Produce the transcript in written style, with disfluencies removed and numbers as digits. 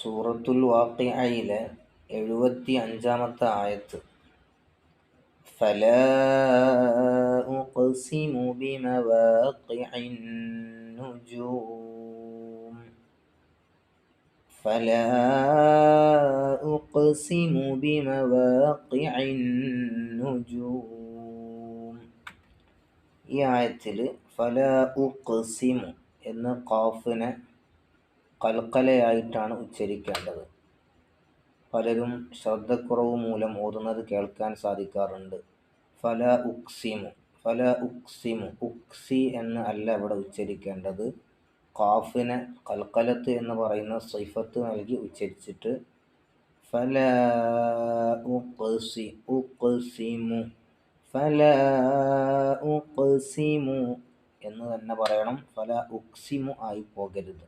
സൂറത്തുൽ വാഖിഅയിലെ 75-ാമത്തെ ആയത്ത്. ഫലാ ഉഖ്സിമു ബിമവാഖിഇൻ നുജൂം. ഫലാ ഉഖ്സിമു ബിമവാഖിഇൻ നുജൂം. ഈ ആയത്തിൽ ഫലാ ഉഖ്സിമു എന്ന ഖാഫിനെ കൽക്കലയായിട്ടാണ് ഉച്ചരിക്കേണ്ടത്. പലരും ശ്രദ്ധക്കുറവ് മൂലം ഓതുന്നത് കേൾക്കാൻ സാധിക്കാറുണ്ട്. ഫല ഉക്സിമു, ഫല ഉക്സിമു, ഉക്സി എന്ന് അല്ല ഇവിടെ ഉച്ചരിക്കേണ്ടത്. ഖാഫിനെ കൽക്കലത്ത് എന്ന് പറയുന്ന സിഫത്ത് നൽകി ഉച്ചരിച്ചിട്ട് ഫല ഉഖ്സി, ഉഖ്സിമു, ഫല ഉഖ്സിമു എന്ന് തന്നെ പറയണം. ഫല ഉക്സിമു ആയി പോകരുത്.